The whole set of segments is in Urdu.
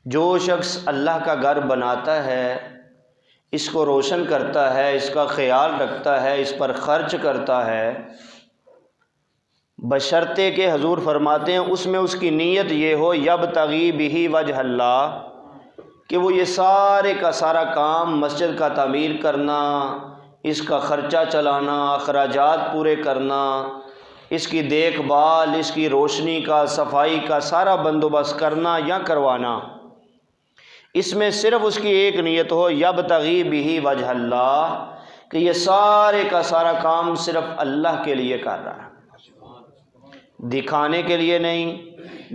جو شخص اللہ کا گھر بناتا ہے، اس کو روشن کرتا ہے، اس کا خیال رکھتا ہے، اس پر خرچ کرتا ہے، بشرطے کہ حضور فرماتے ہیں اس میں اس کی نیت یہ ہو یبتغی بہ وجہ اللہ، کہ وہ یہ سارے کا سارا کام مسجد کا تعمیر کرنا، اس کا خرچہ چلانا، اخراجات پورے کرنا، اس کی دیکھ بھال، اس کی روشنی کا، صفائی کا سارا بندوبست کرنا یا کروانا، اس میں صرف اس کی ایک نیت ہو یبتغی بہ وجہ اللہ، کہ یہ سارے کا سارا کام صرف اللہ کے لیے کر رہا ہے، دکھانے کے لیے نہیں،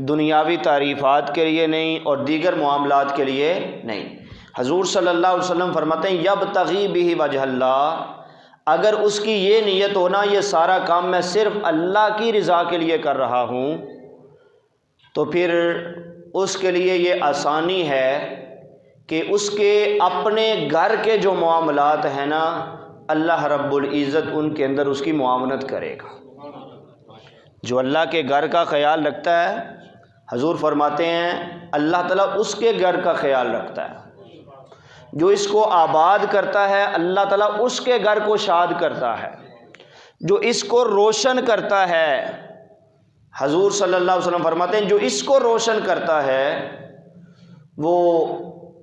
دنیاوی تعریفات کے لیے نہیں، اور دیگر معاملات کے لیے نہیں۔ حضور صلی اللہ علیہ وسلم فرماتے ہیں یبتغی بہ وجہ اللہ، اگر اس کی یہ نیت ہونا یہ سارا کام میں صرف اللہ کی رضا کے لیے کر رہا ہوں، تو پھر اس کے لیے یہ آسانی ہے کہ اس کے اپنے گھر کے جو معاملات ہیں نا، اللہ رب العزت ان کے اندر اس کی معاونت کرے گا۔ جو اللہ کے گھر کا خیال رکھتا ہے، حضور فرماتے ہیں اللہ تعالیٰ اس کے گھر کا خیال رکھتا ہے۔ جو اس کو آباد کرتا ہے، اللہ تعالیٰ اس کے گھر کو شاد کرتا ہے۔ جو اس کو روشن کرتا ہے، حضور صلی اللہ علیہ وسلم فرماتے ہیں جو اس کو روشن کرتا ہے وہ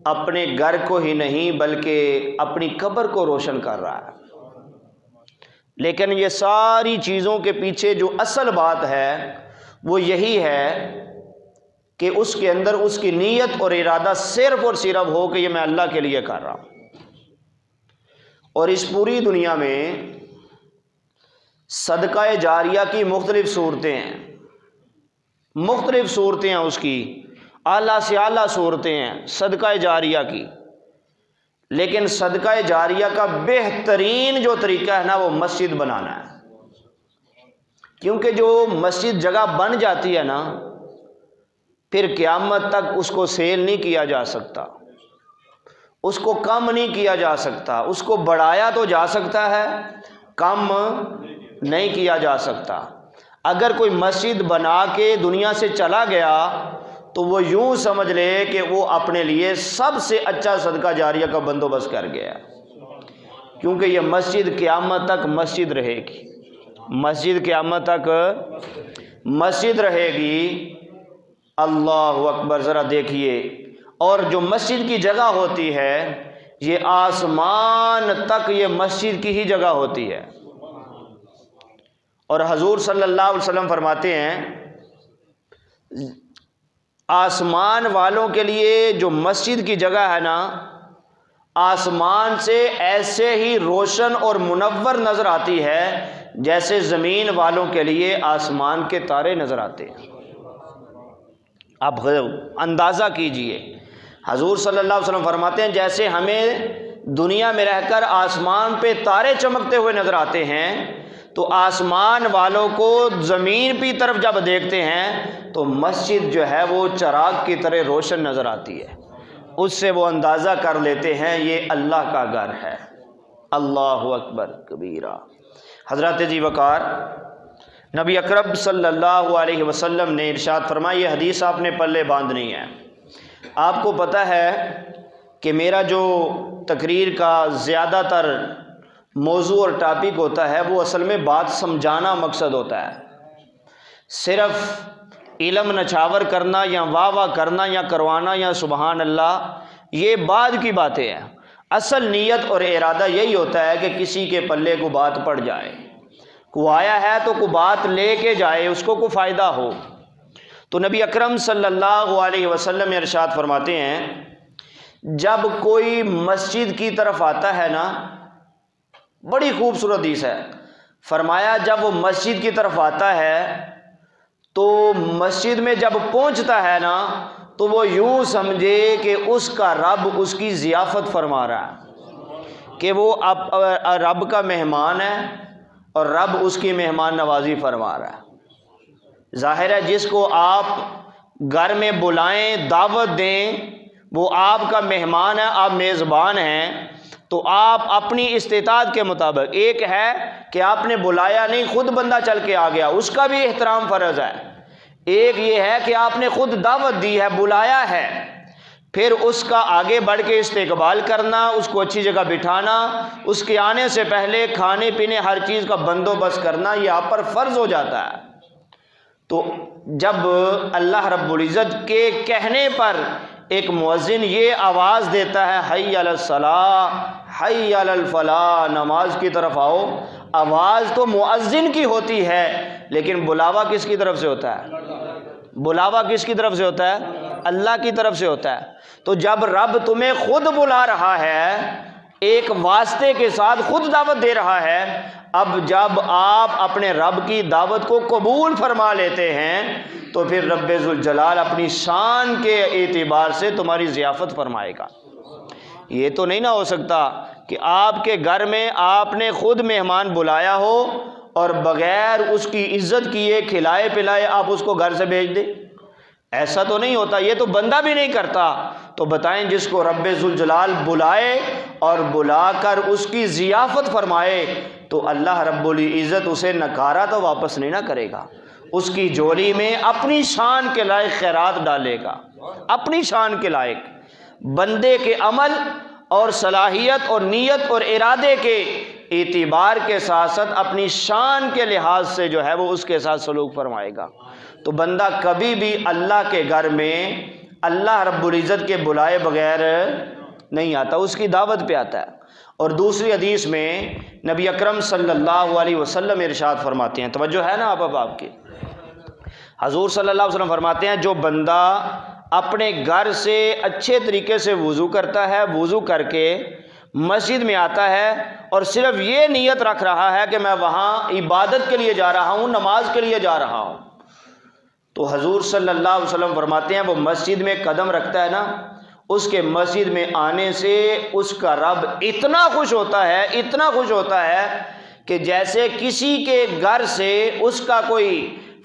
اپنے گھر کو ہی نہیں بلکہ اپنی قبر کو روشن کر رہا ہے۔ لیکن یہ ساری چیزوں کے پیچھے جو اصل بات ہے وہ یہی ہے کہ اس کے اندر اس کی نیت اور ارادہ صرف اور صرف ہو کہ یہ میں اللہ کے لیے کر رہا ہوں۔ اور اس پوری دنیا میں صدقہ جاریہ کی مختلف صورتیں ہیں، مختلف صورتیں ہیں، اس کی اعلیٰ سے اعلیٰ صورتیں ہیں صدقہ جاریہ کی، لیکن صدقہ جاریہ کا بہترین جو طریقہ ہے نا وہ مسجد بنانا ہے، کیونکہ جو مسجد جگہ بن جاتی ہے نا پھر قیامت تک اس کو سیل نہیں کیا جا سکتا، اس کو کم نہیں کیا جا سکتا، اس کو بڑھایا تو جا سکتا ہے، کم نہیں کیا جا سکتا۔ اگر کوئی مسجد بنا کے دنیا سے چلا گیا تو وہ یوں سمجھ لے کہ وہ اپنے لیے سب سے اچھا صدقہ جاریہ کا بندوبست کر گیا، کیونکہ یہ مسجد قیامت تک مسجد رہے گی، مسجد قیامت تک مسجد رہے گی۔ اللہ اکبر، ذرا دیکھیے، اور جو مسجد کی جگہ ہوتی ہے یہ آسمان تک یہ مسجد کی ہی جگہ ہوتی ہے۔ اور حضور صلی اللہ علیہ وسلم فرماتے ہیں آسمان والوں کے لیے جو مسجد کی جگہ ہے نا آسمان سے ایسے ہی روشن اور منور نظر آتی ہے جیسے زمین والوں کے لیے آسمان کے تارے نظر آتے ہیں۔ آپ اندازہ کیجئے، حضور صلی اللہ علیہ وسلم فرماتے ہیں جیسے ہمیں دنیا میں رہ کر آسمان پہ تارے چمکتے ہوئے نظر آتے ہیں تو آسمان والوں کو زمین کی طرف جب دیکھتے ہیں تو مسجد جو ہے وہ چراغ کی طرح روشن نظر آتی ہے، اس سے وہ اندازہ کر لیتے ہیں یہ اللہ کا گھر ہے۔ اللہ اکبر کبیرہ۔ حضرت جی وقار نبی اکرم صلی اللہ علیہ وسلم نے ارشاد فرمایا، یہ حدیث آپ نے پلے باندھنی ہے۔ آپ کو پتہ ہے کہ میرا جو تقریر کا زیادہ تر موضوع اور ٹاپک ہوتا ہے وہ اصل میں بات سمجھانا مقصد ہوتا ہے، صرف علم نچھاور کرنا یا واہ واہ کرنا یا کروانا یا سبحان اللہ یہ بعد کی باتیں ہیں۔ اصل نیت اور ارادہ یہی ہوتا ہے کہ کسی کے پلے کو بات پڑ جائے، کو آیا ہے تو کو بات لے کے جائے، اس کو فائدہ ہو۔ تو نبی اکرم صلی اللہ علیہ وسلم ارشاد فرماتے ہیں جب کوئی مسجد کی طرف آتا ہے نا، بڑی خوبصورت حدیث ہے، فرمایا جب وہ مسجد کی طرف آتا ہے تو مسجد میں جب پہنچتا ہے نا تو وہ یوں سمجھے کہ اس کا رب اس کی ضیافت فرما رہا ہے، کہ وہ اب رب کا مہمان ہے اور رب اس کی مہمان نوازی فرما رہا ہے۔ ظاہر ہے جس کو آپ گھر میں بلائیں، دعوت دیں، وہ آپ کا مہمان ہے، آپ میزبان ہیں، تو آپ اپنی استطاعت کے مطابق، ایک ہے کہ آپ نے بلایا نہیں خود بندہ چل کے آ گیا، اس کا بھی احترام فرض ہے، ایک یہ ہے کہ آپ نے خود دعوت دی ہے، بلایا ہے، پھر اس کا آگے بڑھ کے استقبال کرنا، اس کو اچھی جگہ بٹھانا، اس کے آنے سے پہلے کھانے پینے ہر چیز کا بندوبست کرنا، یہ آپ پر فرض ہو جاتا ہے۔ تو جب اللہ رب العزت کے کہنے پر ایک مؤذن یہ آواز دیتا ہے حی علی الصلاۃ حی علی الفلاح، نماز کی طرف آؤ، آواز تو مؤذن کی ہوتی ہے لیکن بلاوا کس کی طرف سے ہوتا ہے؟ بلاوا کس کی طرف سے ہوتا ہے؟ اللہ کی طرف سے ہوتا ہے۔ تو جب رب تمہیں خود بلا رہا ہے، ایک واسطے کے ساتھ خود دعوت دے رہا ہے، اب جب آپ اپنے رب کی دعوت کو قبول فرما لیتے ہیں تو پھر رب ذوالجلال اپنی شان کے اعتبار سے تمہاری ضیافت فرمائے گا۔ یہ تو نہیں نہ ہو سکتا کہ آپ کے گھر میں آپ نے خود مہمان بلایا ہو اور بغیر اس کی عزت کیے کھلائے پلائے آپ اس کو گھر سے بھیج دیں، ایسا تو نہیں ہوتا، یہ تو بندہ بھی نہیں کرتا۔ تو بتائیں جس کو رب ذوالجلال بلائے اور بلا کر اس کی ضیافت فرمائے تو اللہ رب العزت اسے نکارا تو واپس نہیں نہ کرے گا، اس کی جولی میں اپنی شان کے لائق خیرات ڈالے گا، اپنی شان کے لائق۔ بندے کے عمل اور صلاحیت اور نیت اور ارادے کے اعتبار کے ساتھ ساتھ اپنی شان کے لحاظ سے جو ہے وہ اس کے ساتھ سلوک فرمائے گا۔ تو بندہ کبھی بھی اللہ کے گھر میں اللہ رب العزت کے بلائے بغیر نہیں آتا، اس کی دعوت پہ آتا ہے۔ اور دوسری حدیث میں نبی اکرم صلی اللہ علیہ وسلم ارشاد فرماتے ہیں، توجہ ہے نا آپ کی، حضور صلی اللہ علیہ وسلم فرماتے ہیں جو بندہ اپنے گھر سے اچھے طریقے سے وضو کرتا ہے، وضو کر کے مسجد میں آتا ہے اور صرف یہ نیت رکھ رہا ہے کہ میں وہاں عبادت کے لیے جا رہا ہوں، نماز کے لیے جا رہا ہوں، تو حضور صلی اللہ علیہ وسلم فرماتے ہیں وہ مسجد میں قدم رکھتا ہے نا، اس کے مسجد میں آنے سے اس کا رب اتنا خوش ہوتا ہے، اتنا خوش ہوتا ہے کہ جیسے کسی کے گھر سے اس کا کوئی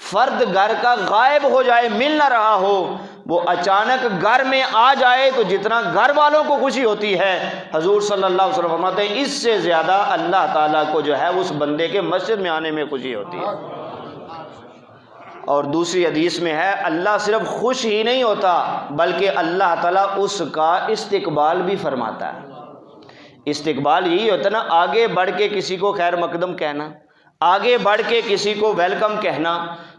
فرد گھر کا غائب ہو جائے، مل نہ رہا ہو، وہ اچانک گھر میں آ جائے تو جتنا گھر والوں کو خوشی ہوتی ہے، حضور صلی اللہ علیہ وسلم فرماتے ہیں اس سے زیادہ اللہ تعالیٰ کو جو ہے اس بندے کے مسجد میں آنے میں خوشی ہوتی ہے۔ اور دوسری حدیث میں ہے اللہ صرف خوش ہی نہیں ہوتا بلکہ اللہ تعالیٰ اس کا استقبال بھی فرماتا ہے۔ استقبال یہی ہوتا ہے نا، آگے بڑھ کے کسی کو خیر مقدم کہنا، آگے بڑھ کے کسی کو ویلکم کہنا۔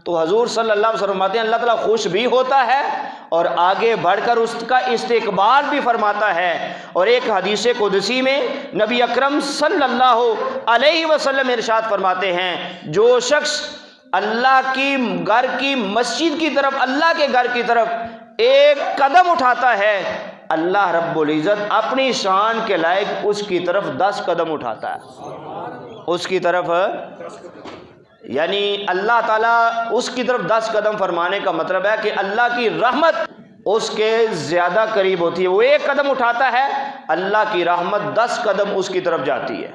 تو حضور صلی اللہ علیہ وسلم فرماتے ہیں اللہ تعالیٰ خوش بھی ہوتا ہے اور آگے بڑھ کر اس کا استقبال بھی فرماتا ہے۔ اور ایک حدیث قدسی میں نبی اکرم صلی اللہ علیہ وسلم ارشاد فرماتے ہیں جو شخص اللہ کی گھر کی مسجد کی طرف، اللہ کے گھر کی طرف ایک قدم اٹھاتا ہے، اللہ رب العزت اپنی شان کے لائق اس کی طرف 10 قدم اٹھاتا ہے، اس کی طرف، یعنی اللہ تعالیٰ اس کی طرف 10 قدم فرمانے کا مطلب ہے کہ اللہ کی رحمت اس کے زیادہ قریب ہوتی ہے۔ وہ ایک قدم اٹھاتا ہے، اللہ کی رحمت 10 قدم اس کی طرف جاتی ہے۔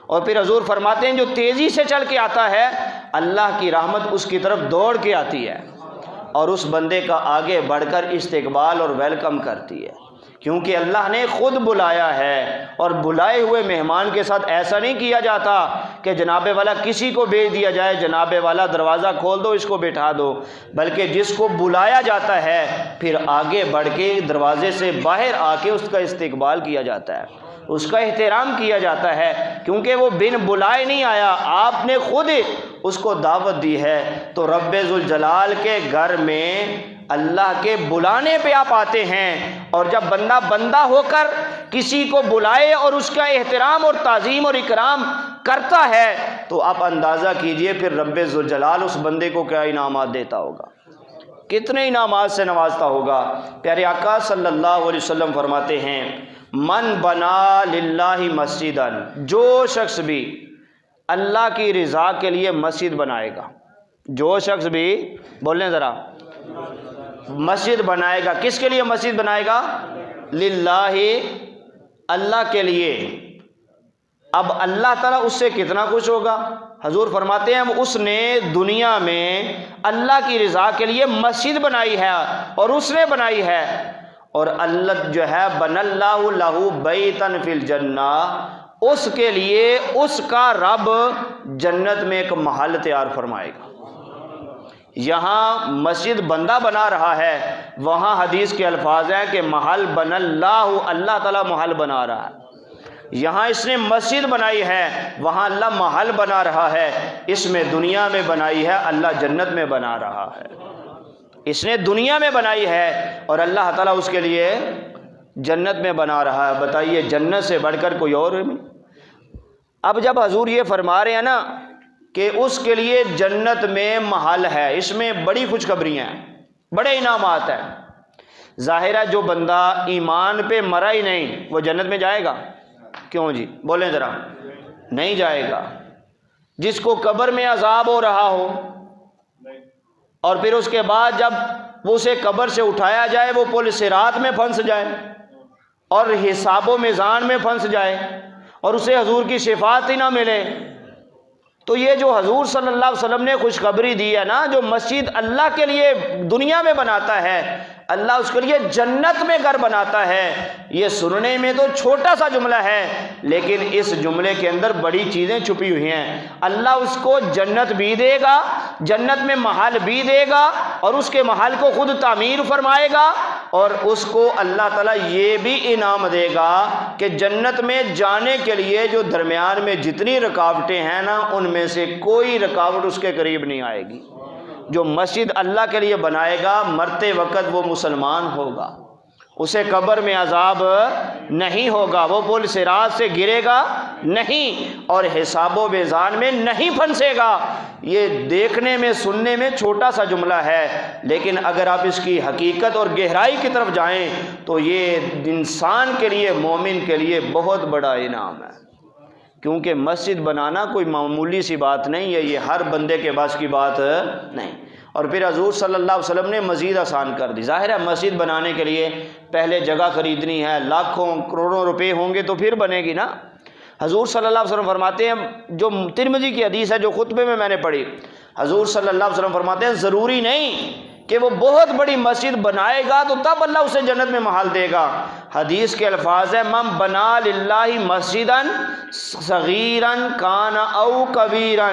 اور پھر حضور فرماتے ہیں جو تیزی سے چل کے آتا ہے اللہ کی رحمت اس کی طرف دوڑ کے آتی ہے اور اس بندے کا آگے بڑھ کر استقبال اور ویلکم کرتی ہے، کیونکہ اللہ نے خود بلایا ہے۔ اور بلائے ہوئے مہمان کے ساتھ ایسا نہیں کیا جاتا کہ جناب والا کسی کو بھیج دیا جائے، جناب والا دروازہ کھول دو اس کو بٹھا دو، بلکہ جس کو بلایا جاتا ہے پھر آگے بڑھ کے دروازے سے باہر آ کے اس کا استقبال کیا جاتا ہے، اس کا احترام کیا جاتا ہے، کیونکہ وہ بن بلائے نہیں آیا، آپ نے خود اس کو دعوت دی ہے۔ تو رب ذوالجلال کے گھر میں اللہ کے بلانے پہ آپ آتے ہیں، اور جب بندہ بندہ ہو کر کسی کو بلائے اور اس کا احترام اور تعظیم اور اکرام کرتا ہے تو آپ اندازہ کیجئے پھر رب ذوالجلال اس بندے کو کیا انعامات دیتا ہوگا، کتنے انعامات سے نوازتا ہوگا۔ پیارے آقا صلی اللہ علیہ وسلم فرماتے ہیں من بنا للہ مسجداً، جو شخص بھی اللہ کی رضا کے لیے مسجد بنائے گا، جو شخص بھی، بولیں ذرا، مسجد بنائے گا، کس کے لیے مسجد بنائے گا؟ للہ، اللہ کے لیے۔ اب اللہ تعالیٰ اس سے کتنا خوش ہوگا؟ حضور فرماتے ہیں اس نے دنیا میں اللہ کی رضا کے لیے مسجد بنائی ہے اور اس نے بنائی ہے، اور اللہ جو ہے بن اللہ لہ بیتن فی الجنہ، اس کے لیے اس کا رب جنت میں ایک محل تیار فرمائے گا۔ یہاں مسجد بندہ بنا رہا ہے، وہاں حدیث کے الفاظ ہیں کہ محل بن اللہ، اللہ تعالیٰ محل بنا رہا ہے۔ یہاں اس نے مسجد بنائی ہے، وہاں اللہ محل بنا رہا ہے۔ اس میں دنیا میں بنائی ہے، اللہ جنت میں بنا رہا ہے۔ اس نے دنیا میں بنائی ہے اور اللہ تعالیٰ اس کے لیے جنت میں بنا رہا ہے۔ بتائیے جنت سے بڑھ کر کوئی اور نہیں۔ اب جب حضور یہ فرما رہے ہیں نا کہ اس کے لیے جنت میں محل ہے، اس میں بڑی خوشخبریاں ہیں، بڑے انعامات ہیں۔ ظاہر ہے جو بندہ ایمان پہ مرا ہی نہیں وہ جنت میں جائے گا؟ کیوں جی بولیں ذرا، نہیں جائے گا۔ جس کو قبر میں عذاب ہو رہا ہو اور پھر اس کے بعد جب وہ اسے قبر سے اٹھایا جائے وہ پل صراط میں پھنس جائے اور حساب و میزان میں پھنس جائے اور اسے حضور کی شفاعت ہی نہ ملے، تو یہ جو حضور صلی اللہ علیہ وسلم نے خوشخبری دی ہے نا، جو مسجد اللہ کے لیے دنیا میں بناتا ہے اللہ اس کے لیے جنت میں گھر بناتا ہے، یہ سننے میں تو چھوٹا سا جملہ ہے لیکن اس جملے کے اندر بڑی چیزیں چھپی ہوئی ہیں۔ اللہ اس کو جنت بھی دے گا، جنت میں محل بھی دے گا اور اس کے محل کو خود تعمیر فرمائے گا، اور اس کو اللہ تعالیٰ یہ بھی انعام دے گا کہ جنت میں جانے کے لیے جو درمیان میں جتنی رکاوٹیں ہیں نا ان میں سے کوئی رکاوٹ اس کے قریب نہیں آئے گی۔ جو مسجد اللہ کے لیے بنائے گا مرتے وقت وہ مسلمان ہوگا، اسے قبر میں عذاب نہیں ہوگا، وہ پل صراط سے گرے گا نہیں اور حساب و میزان میں نہیں پھنسے گا۔ یہ دیکھنے میں سننے میں چھوٹا سا جملہ ہے لیکن اگر آپ اس کی حقیقت اور گہرائی کی طرف جائیں تو یہ انسان کے لیے، مومن کے لیے بہت بڑا انعام ہے، کیونکہ مسجد بنانا کوئی معمولی سی بات نہیں ہے، یہ ہر بندے کے بس کی بات نہیں۔ اور پھر حضور صلی اللہ علیہ وسلم نے مزید آسان کر دی۔ ظاہر ہے مسجد بنانے کے لیے پہلے جگہ خریدنی ہے، لاکھوں کروڑوں روپے ہوں گے تو پھر بنے گی نا۔ حضور صلی اللہ علیہ وسلم فرماتے ہیں، جو ترمذی کی حدیث ہے جو خطبے میں نے پڑھی، حضور صلی اللہ علیہ وسلم فرماتے ہیں ضروری نہیں کہ وہ بہت بڑی مسجد بنائے گا تو تب اللہ اسے جنت میں محل دے گا۔ حدیث کے الفاظ ہیں من بنا للہ مسجدا صغیرا کان او کبیرا،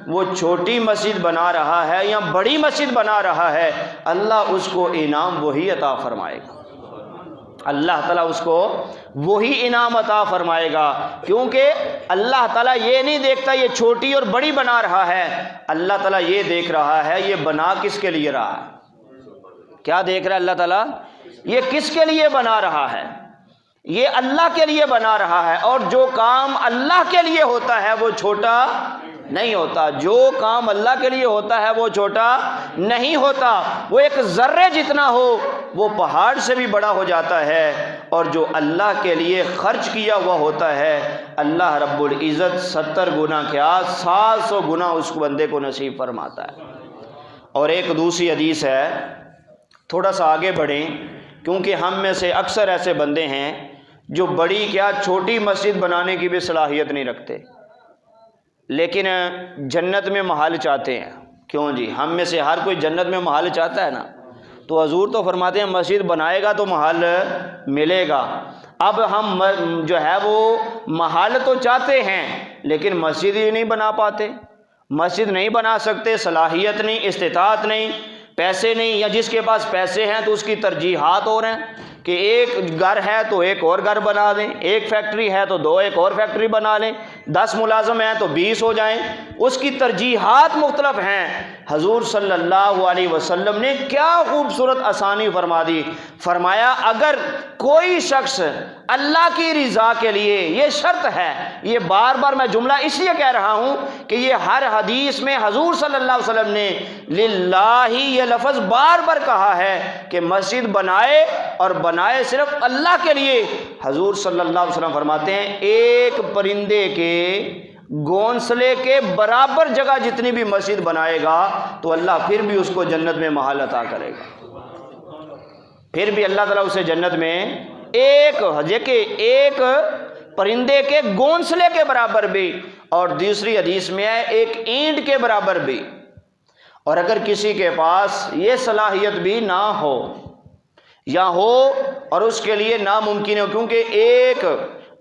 وہ چھوٹی مسجد بنا رہا ہے یا بڑی مسجد بنا رہا ہے اللہ اس کو انعام وہی عطا فرمائے گا، اللہ تعالیٰ اس کو وہی انعام عطا فرمائے گا، کیونکہ اللہ تعالیٰ یہ نہیں دیکھتا یہ چھوٹی اور بڑی بنا رہا ہے، اللہ تعالیٰ یہ دیکھ رہا ہے یہ بنا کس کے لیے رہا ہے۔ کیا دیکھ رہا ہے اللہ تعالیٰ؟ یہ کس کے لیے بنا رہا ہے، یہ اللہ کے لیے بنا رہا ہے، اور جو کام اللہ کے لیے ہوتا ہے وہ چھوٹا نہیں ہوتا، جو کام اللہ کے لیے ہوتا ہے وہ چھوٹا نہیں ہوتا، وہ ایک ذرے جتنا ہو وہ پہاڑ سے بھی بڑا ہو جاتا ہے، اور جو اللہ کے لیے خرچ کیا ہوا ہوتا ہے اللہ رب العزت 70 گنا کیا 700 گنا اس بندے کو نصیب فرماتا ہے۔ اور ایک دوسری حدیث ہے، تھوڑا سا آگے بڑھیں کیونکہ ہم میں سے اکثر ایسے بندے ہیں جو بڑی کیا چھوٹی مسجد بنانے کی بھی صلاحیت نہیں رکھتے لیکن جنت میں محل چاہتے ہیں۔ کیوں جی؟ ہم میں سے ہر کوئی جنت میں محل چاہتا ہے نا، تو حضور تو فرماتے ہیں مسجد بنائے گا تو محل ملے گا۔ اب ہم جو ہے وہ محل تو چاہتے ہیں لیکن مسجد ہی نہیں بنا پاتے، مسجد نہیں بنا سکتے، صلاحیت نہیں، استطاعت نہیں، پیسے نہیں، یا جس کے پاس پیسے ہیں تو اس کی ترجیحات ہو رہے ہیں کہ ایک گھر ہے تو ایک اور گھر بنا دیں، ایک فیکٹری ہے تو 2 ایک اور فیکٹری بنا لیں، 10 ملازم ہیں تو 20 ہو جائیں، اس کی ترجیحات مختلف ہیں۔ حضور صلی اللہ علیہ وسلم نے کیا خوبصورت آسانی فرما دی، فرمایا اگر کوئی شخص اللہ کی رضا کے لیے، یہ شرط ہے، یہ بار بار میں جملہ اس لیے کہہ رہا ہوں کہ یہ ہر حدیث میں حضور صلی اللہ علیہ وسلم نے للہ یہ لفظ بار بار کہا ہے کہ مسجد بنائے اور بنائے صرف اللہ کے لیے۔ حضور صلی اللہ علیہ وسلم فرماتے ہیں ایک پرندے کے گھونسلے کے برابر جگہ جتنی بھی مسجد بنائے گا تو اللہ پھر بھی اس کو جنت میں محل عطا کرے گا، پھر بھی اللہ تعالیٰ اسے جنت میں ایک پرندے کے گھونسلے کے برابر بھی، اور دوسری حدیث میں ہے ایک اینٹ کے برابر بھی۔ اور اگر کسی کے پاس یہ صلاحیت بھی نہ ہو یا ہو اور اس کے لیے ناممکن ہو، کیونکہ ایک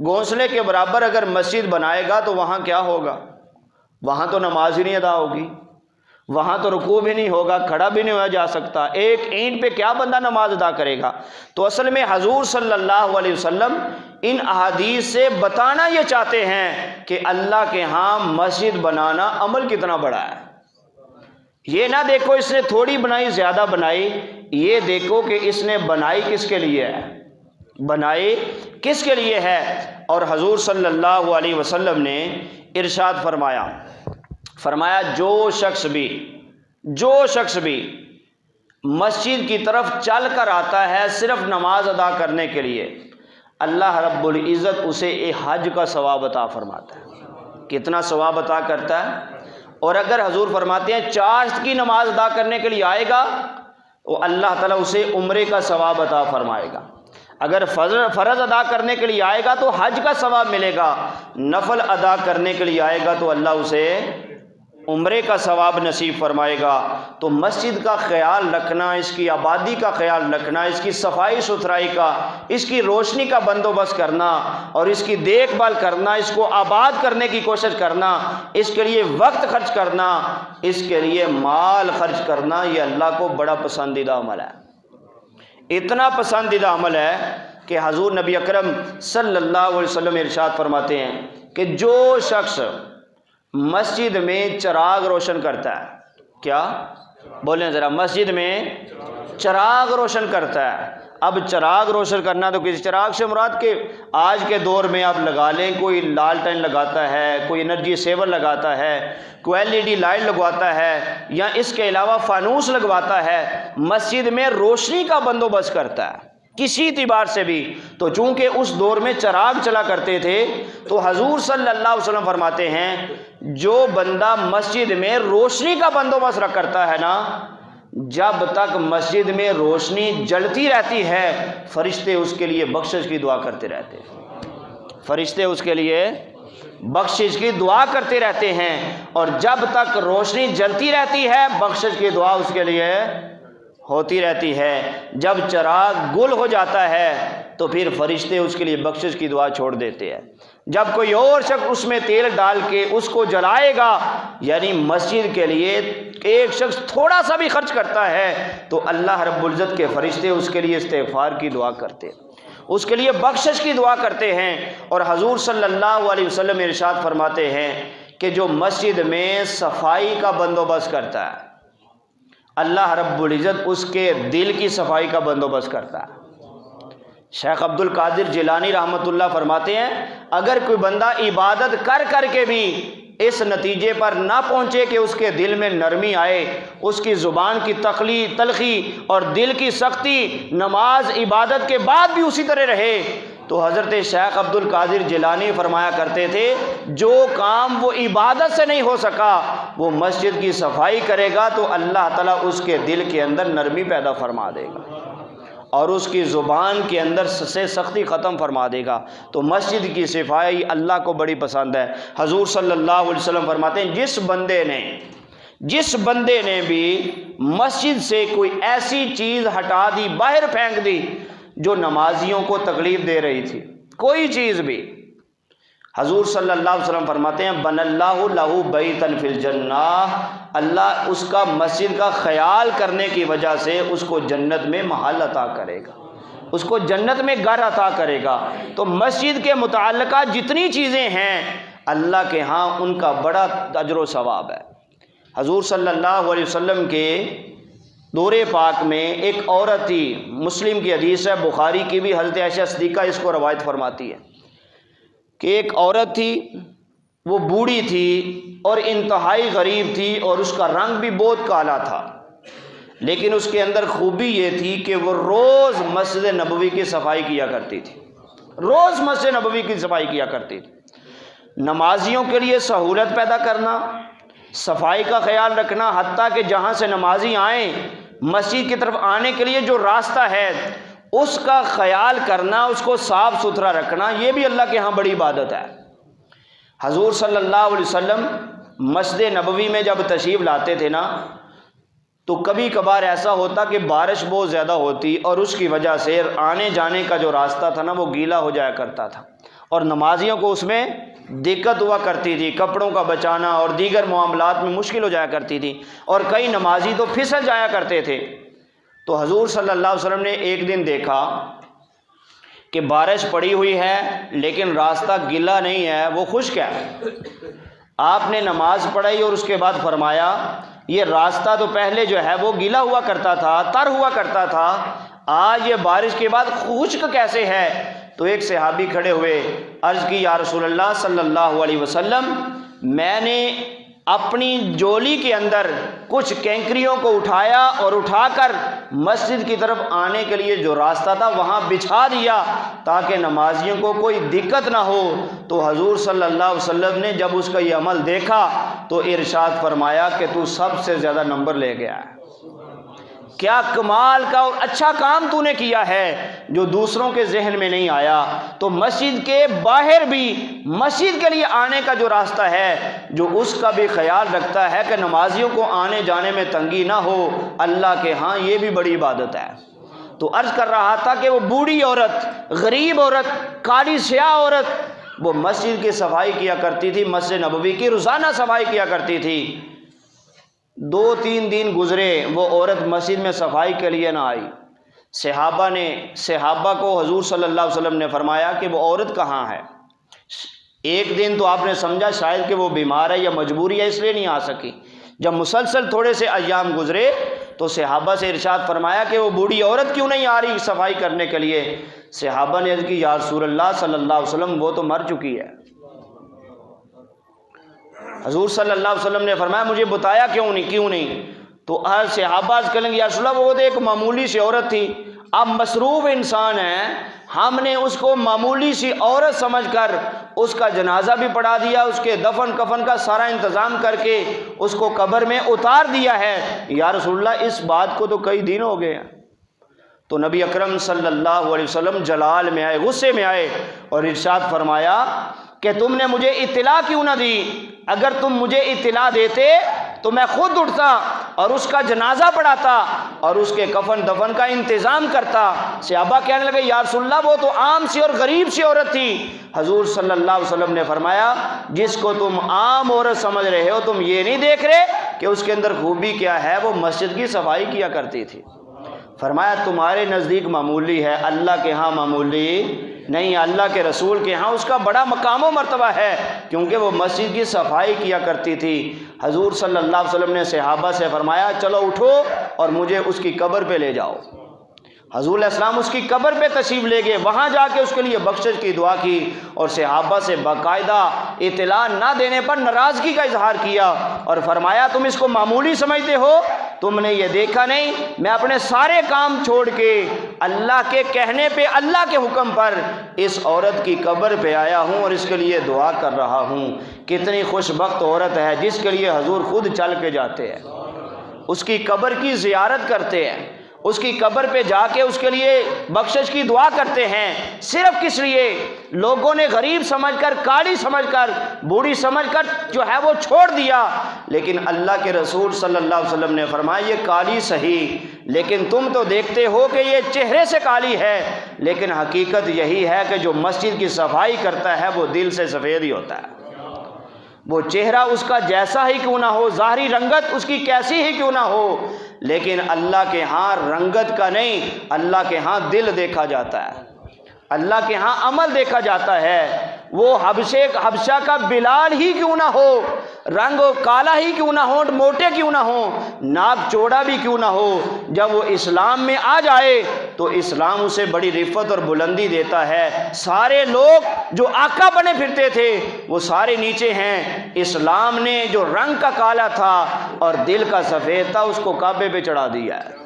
گھونسلے کے برابر اگر مسجد بنائے گا تو وہاں کیا ہوگا؟ وہاں تو نماز ہی نہیں ادا ہوگی، وہاں تو رکوع بھی نہیں ہوگا، کھڑا بھی نہیں ہوا جا سکتا، ایک اینٹ پہ کیا بندہ نماز ادا کرے گا؟ تو اصل میں حضور صلی اللہ علیہ وسلم ان احادیث سے بتانا یہ چاہتے ہیں کہ اللہ کے ہاں مسجد بنانا عمل کتنا بڑا ہے۔ یہ نہ دیکھو اس نے تھوڑی بنائی زیادہ بنائی، یہ دیکھو کہ اس نے بنائی کس کے لیے ہے، بنائی کس کے لیے ہے۔ اور حضور صلی اللہ علیہ وسلم نے ارشاد فرمایا جو شخص بھی مسجد کی طرف چل کر آتا ہے صرف نماز ادا کرنے کے لیے، اللہ رب العزت اسے ایک حج کا ثواب عطا فرماتا ہے۔ کتنا ثواب عطا کرتا ہے؟ اور اگر حضور فرماتے ہیں چاشت کی نماز ادا کرنے کے لیے آئے گا وہ اللہ تعالیٰ اسے عمرے کا ثواب عطا فرمائے گا۔ اگر فرض ادا کرنے کے لیے آئے گا تو حج کا ثواب ملے گا، نفل ادا کرنے کے لیے آئے گا تو اللہ اسے عمرے کا ثواب نصیب فرمائے گا۔ تو مسجد کا خیال رکھنا، اس کی آبادی کا خیال رکھنا، اس کی صفائی ستھرائی کا، اس کی روشنی کا بندوبست کرنا اور اس کی دیکھ بھال کرنا، اس کو آباد کرنے کی کوشش کرنا، اس کے لیے وقت خرچ کرنا، اس کے لیے مال خرچ کرنا، یہ اللہ کو بڑا پسندیدہ عمل ہے۔ اتنا پسندیدہ عمل ہے کہ حضور نبی اکرم صلی اللہ علیہ وسلم ارشاد فرماتے ہیں کہ جو شخص مسجد میں چراغ روشن کرتا ہے، کیا بولیں ذرا، مسجد میں چراغ روشن کرتا ہے۔ اب چراغ روشن کرنا تو کسی چراغ سے مراد کہ آج کے دور میں آپ لگا لیں، کوئی لالٹین لگاتا ہے، کوئی انرجی سیور لگاتا ہے، کوئی LED لائٹ لگواتا ہے، یا اس کے علاوہ فانوس لگواتا ہے، مسجد میں روشنی کا بندوبست کرتا ہے کسی اعتبار سے بھی۔ تو چونکہ اس دور میں چراغ چلا کرتے تھے تو حضور صلی اللہ علیہ وسلم فرماتے ہیں جو بندہ مسجد میں روشنی کا بندوبست کرتا ہے نا، جب تک مسجد میں روشنی جلتی رہتی ہے فرشتے اس کے لیے بخشش کی دعا کرتے رہتے ہیں، فرشتے اس کے لیے بخشش کی دعا کرتے رہتے ہیں، اور جب تک روشنی جلتی رہتی ہے بخشش کی دعا اس کے لیے ہوتی رہتی ہے۔ جب چراغ گل ہو جاتا ہے تو پھر فرشتے اس کے لیے بخشش کی دعا چھوڑ دیتے ہیں۔ جب کوئی اور شخص اس میں تیل ڈال کے اس کو جلائے گا، یعنی مسجد کے لیے ایک شخص تھوڑا سا بھی خرچ کرتا ہے تو اللہ رب العزت کے فرشتے اس کے لیے استغفار کی دعا کرتے ہیں، اس کے لیے بخشش کی دعا کرتے ہیں۔ اور حضور صلی اللہ علیہ وسلم ارشاد فرماتے ہیں کہ جو مسجد میں صفائی کا بندوبست کرتا ہے اللہ رب العزت اس کے دل کی صفائی کا بندوبست کرتا ہے۔ شیخ عبد القادر جیلانی رحمۃ اللہ فرماتے ہیں اگر کوئی بندہ عبادت کر کر کے بھی اس نتیجے پر نہ پہنچے کہ اس کے دل میں نرمی آئے، اس کی زبان کی تلخی اور دل کی سختی نماز عبادت کے بعد بھی اسی طرح رہے، تو حضرت شیخ عبد القادر جیلانی فرمایا کرتے تھے جو کام وہ عبادت سے نہیں ہو سکا وہ مسجد کی صفائی کرے گا تو اللہ تعالیٰ اس کے دل کے اندر نرمی پیدا فرما دے گا اور اس کی زبان کے اندر سے سختی ختم فرما دے گا۔ تو مسجد کی صفائی اللہ کو بڑی پسند ہے۔ حضور صلی اللہ علیہ وسلم فرماتے ہیں جس بندے نے بھی مسجد سے کوئی ایسی چیز ہٹا دی، باہر پھینک دی جو نمازیوں کو تکلیف دے رہی تھی، کوئی چیز بھی، حضور صلی اللہ علیہ وسلم فرماتے ہیں بن اللہ لہ بیتا فی الجنہ، اللہ اس کا مسجد کا خیال کرنے کی وجہ سے اس کو جنت میں محل عطا کرے گا، اس کو جنت میں گھر عطا کرے گا۔ تو مسجد کے متعلقہ جتنی چیزیں ہیں اللہ کے ہاں ان کا بڑا اجر و ثواب ہے۔ حضور صلی اللہ علیہ وسلم کے دور پاک میں ایک عورت تھی، مسلم کی حدیث ہے، بخاری کی بھی، حضرت عائشہ صدیقہ اس کو روایت فرماتی ہے کہ ایک عورت تھی، وہ بوڑھی تھی اور انتہائی غریب تھی اور اس کا رنگ بھی بہت کالا تھا، لیکن اس کے اندر خوبی یہ تھی کہ وہ روز مسجد نبوی کی صفائی کیا کرتی تھی، روز مسجد نبوی کی صفائی کیا کرتی تھی۔ نمازیوں کے لیے سہولت پیدا کرنا، صفائی کا خیال رکھنا، حتیٰ کہ جہاں سے نمازی آئیں مسجد کی طرف آنے کے لیے جو راستہ ہے اس کا خیال کرنا، اس کو صاف ستھرا رکھنا، یہ بھی اللہ کے ہاں بڑی عبادت ہے۔ حضور صلی اللہ علیہ وسلم مسجد نبوی میں جب تشریف لاتے تھے نا تو کبھی کبھار ایسا ہوتا کہ بارش بہت زیادہ ہوتی اور اس کی وجہ سے آنے جانے کا جو راستہ تھا نا وہ گیلا ہو جایا کرتا تھا اور نمازیوں کو اس میں دقت ہوا کرتی تھی، کپڑوں کا بچانا اور دیگر معاملات میں مشکل ہو جایا کرتی تھی، اور کئی نمازی تو پھسل جایا کرتے تھے۔ تو حضور صلی اللہ علیہ وسلم نے ایک دن دیکھا کہ بارش پڑی ہوئی ہے لیکن راستہ گیلا نہیں ہے، وہ خشک ہے۔ آپ نے نماز پڑھائی اور اس کے بعد فرمایا یہ راستہ تو پہلے جو ہے وہ گیلا ہوا کرتا تھا، تر ہوا کرتا تھا، آج یہ بارش کے بعد خشک کیسے ہے؟ تو ایک صحابی کھڑے ہوئے، عرض کی یا رسول اللہ صلی اللہ علیہ وسلم، میں نے اپنی جولی کے اندر کچھ کینکریوں کو اٹھایا اور اٹھا کر مسجد کی طرف آنے کے لیے جو راستہ تھا وہاں بچھا دیا تاکہ نمازیوں کو کوئی دقت نہ ہو۔ تو حضور صلی اللہ علیہ وسلم نے جب اس کا یہ عمل دیکھا تو ارشاد فرمایا کہ تو سب سے زیادہ نمبر لے گیا ہے، کیا کمال کا اور اچھا کام تو نے کیا ہے جو دوسروں کے ذہن میں نہیں آیا۔ تو مسجد کے باہر بھی مسجد کے لیے آنے کا جو راستہ ہے، جو اس کا بھی خیال رکھتا ہے کہ نمازیوں کو آنے جانے میں تنگی نہ ہو، اللہ کے ہاں یہ بھی بڑی عبادت ہے۔ تو عرض کر رہا تھا کہ وہ بوڑھی عورت، غریب عورت، کالی سیاہ عورت، وہ مسجد کی صفائی کیا کرتی تھی، مسجد نبوی کی روزانہ صفائی کیا کرتی تھی۔ 2-3 دن گزرے، وہ عورت مسجد میں صفائی کے لیے نہ آئی۔ صحابہ کو حضور صلی اللہ علیہ وسلم نے فرمایا کہ وہ عورت کہاں ہے؟ ایک دن تو آپ نے سمجھا شاید کہ وہ بیمار ہے یا مجبوری ہے اس لیے نہیں آ سکی۔ جب مسلسل تھوڑے سے ایام گزرے تو صحابہ سے ارشاد فرمایا کہ وہ بوڑھی عورت کیوں نہیں آ رہی صفائی کرنے کے لیے؟ صحابہ نے عرض کی یا رسول اللہ صلی اللہ علیہ وسلم وہ تو مر چکی ہے۔ حضور صلی اللہ علیہ وسلم نے فرمایا مجھے بتایا کیوں نہیں؟ تو صحابہ کہیں گے یا رسول اللہ وہ تو ایک معمولی سی عورت تھی، اب مصروف انسان ہے، ہم نے اس کو معمولی سی عورت سمجھ کر اس کا جنازہ بھی پڑھا دیا، اس کے دفن کفن کا سارا انتظام کر کے اس کو قبر میں اتار دیا ہے۔ یا رسول اللہ اس بات کو تو کئی دن ہو گئے ہیں۔ تو نبی اکرم صلی اللہ علیہ وسلم جلال میں آئے، غصے میں آئے اور ارشاد فرمایا کہ تم نے مجھے اطلاع کیوں نہ دی؟ اگر تم مجھے اطلاع دیتے تو میں خود اٹھتا اور اس کا جنازہ پڑھاتا اور اس کے کفن دفن کا انتظام کرتا۔ صحابہ کہنے لگے یا رسول اللہ وہ تو عام سی اور غریب سی عورت تھی۔ حضور صلی اللہ علیہ وسلم نے فرمایا جس کو تم عام عورت سمجھ رہے ہو تم یہ نہیں دیکھ رہے کہ اس کے اندر خوبی کیا ہے، وہ مسجد کی صفائی کیا کرتی تھی۔ فرمایا تمہارے نزدیک معمولی ہے، اللہ کے ہاں معمولی نہیں، اللہ کے رسول کے ہاں اس کا بڑا مقام و مرتبہ ہے، کیونکہ وہ مسجد کی صفائی کیا کرتی تھی۔ حضور صلی اللہ علیہ وسلم نے صحابہ سے فرمایا چلو اٹھو اور مجھے اس کی قبر پہ لے جاؤ۔ حضور علیہ السلام اس کی قبر پہ تشریف لے گئے، وہاں جا کے اس کے لیے بخشش کی دعا کی اور صحابہ سے باقاعدہ اطلاع نہ دینے پر ناراضگی کا اظہار کیا اور فرمایا تم اس کو معمولی سمجھتے ہو، تم نے یہ دیکھا نہیں میں اپنے سارے کام چھوڑ کے اللہ کے کہنے پہ، اللہ کے حکم پر اس عورت کی قبر پہ آیا ہوں اور اس کے لیے دعا کر رہا ہوں۔ کتنی خوش بخت عورت ہے جس کے لیے حضور خود چل کے جاتے ہیں، اس کی قبر کی زیارت کرتے ہیں، اس کی قبر پہ جا کے اس کے لیے بخشش کی دعا کرتے ہیں۔ صرف کس لیے؟ لوگوں نے غریب سمجھ کر، کالی سمجھ کر، بوڑھی سمجھ کر جو ہے وہ چھوڑ دیا، لیکن اللہ کے رسول صلی اللہ علیہ وسلم نے فرمایا یہ کالی صحیح، لیکن تم تو دیکھتے ہو کہ یہ چہرے سے کالی ہے، لیکن حقیقت یہی ہے کہ جو مسجد کی صفائی کرتا ہے وہ دل سے سفید ہی ہوتا ہے۔ وہ چہرہ اس کا جیسا ہی کیوں نہ ہو، ظاہری رنگت اس کی کیسی ہی کیوں نہ ہو، لیکن اللہ کے ہاں رنگت کا نہیں، اللہ کے ہاں دل دیکھا جاتا ہے، اللہ کے ہاں عمل دیکھا جاتا ہے۔ وہ حبشہ کا بلال ہی کیوں نہ ہو، رنگ کالا ہی کیوں نہ ہو، موٹے کیوں نہ ہو، ناک چوڑا بھی کیوں نہ ہو، جب وہ اسلام میں آ جائے تو اسلام اسے بڑی رفت اور بلندی دیتا ہے۔ سارے لوگ جو آقا بنے پھرتے تھے وہ سارے نیچے ہیں، اسلام نے جو رنگ کا کالا تھا اور دل کا سفید تھا اس کو کعبے پہ چڑھا دیا ہے،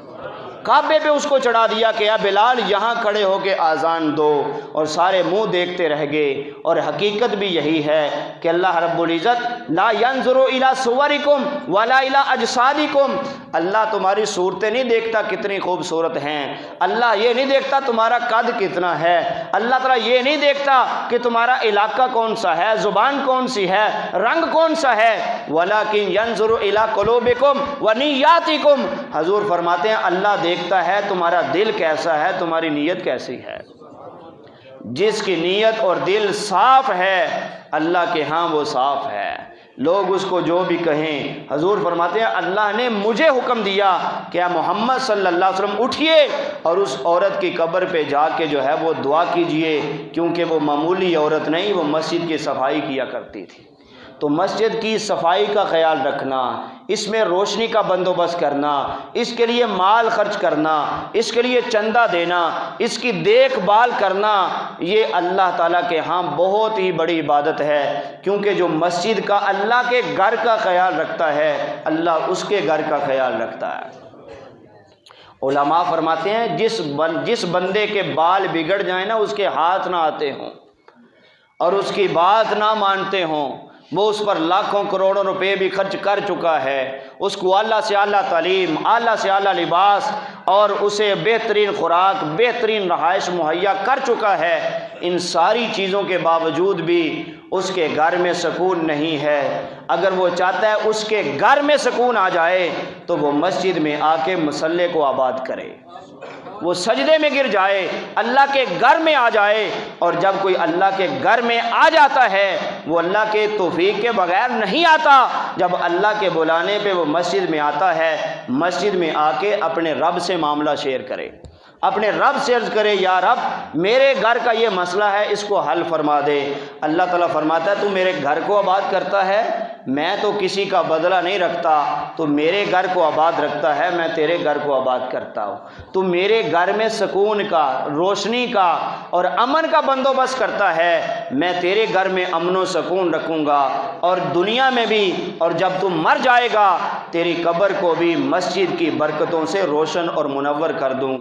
کعبے پہ اس کو چڑھا دیا کہ یا بلال یہاں کھڑے ہو کے آذان دو، اور سارے منہ دیکھتے رہ گئے۔ اور حقیقت بھی یہی ہے کہ اللہ رب العزت لا ينظر الى صورکم ولا الى اجسادکم، اللہ تمہاری صورتیں نہیں دیکھتا کتنی خوبصورت ہیں، اللہ یہ نہیں دیکھتا تمہارا قد کتنا ہے، اللہ تعالیٰ یہ نہیں دیکھتا کہ تمہارا علاقہ کون سا ہے، زبان کون سی ہے، رنگ کون سا ہے، ولکن ينظر الى قلوبکم ونیاتکم، حضور فرماتے ہیں اللہ دیکھتا ہے تمہارا دل کیسا ہے، تمہاری نیت کیسی ہے۔ جس کی نیت اور دل صاف ہے اللہ کے ہاں وہ صاف ہے، لوگ اس کو جو بھی کہیں۔ حضور فرماتے ہیں اللہ نے مجھے حکم دیا کہ اے محمد صلی اللہ علیہ وسلم اٹھیے اور اس عورت کی قبر پہ جا کے جو ہے وہ دعا کیجئے، کیونکہ وہ معمولی عورت نہیں، وہ مسجد کی صفائی کیا کرتی تھی۔ تو مسجد کی صفائی کا خیال رکھنا، اس میں روشنی کا بندوبست کرنا، اس کے لیے مال خرچ کرنا، اس کے لیے چندہ دینا، اس کی دیکھ بھال کرنا، یہ اللہ تعالیٰ کے ہاں بہت ہی بڑی عبادت ہے، کیونکہ جو مسجد کا اللہ کے گھر کا خیال رکھتا ہے اللہ اس کے گھر کا خیال رکھتا ہے۔ علماء فرماتے ہیں جس بندے کے بال بگڑ جائیں نا، اس کے ہاتھ نہ آتے ہوں اور اس کی بات نہ مانتے ہوں، وہ اس پر لاکھوں کروڑوں روپے بھی خرچ کر چکا ہے، اس کو اعلیٰ سے اعلیٰ تعلیم، اعلیٰ سے اعلیٰ لباس اور اسے بہترین خوراک، بہترین رہائش مہیا کر چکا ہے، ان ساری چیزوں کے باوجود بھی اس کے گھر میں سکون نہیں ہے۔ اگر وہ چاہتا ہے اس کے گھر میں سکون آ جائے تو وہ مسجد میں آ کے مصلے کو آباد کرے، وہ سجدے میں گر جائے، اللہ کے گھر میں آ جائے۔ اور جب کوئی اللہ کے گھر میں آ جاتا ہے وہ اللہ کے توفیق کے بغیر نہیں آتا، جب اللہ کے بلانے پہ وہ مسجد میں آتا ہے، مسجد میں آ کے اپنے رب سے معاملہ شیئر کرے، اپنے رب سے عرض کرے یا رب میرے گھر کا یہ مسئلہ ہے، اس کو حل فرما دے۔ اللہ تعالیٰ فرماتا ہے تو میرے گھر کو آباد کرتا ہے، میں تو کسی کا بدلہ نہیں رکھتا، تو میرے گھر کو آباد رکھتا ہے، میں تیرے گھر کو آباد کرتا ہوں۔ تو میرے گھر میں سکون کا، روشنی کا اور امن کا بندوبست کرتا ہے، میں تیرے گھر میں امن و سکون رکھوں گا، اور دنیا میں بھی، اور جب تم مر جائے گا تیری قبر کو بھی مسجد کی برکتوں سے روشن اور منور کر دوں گا۔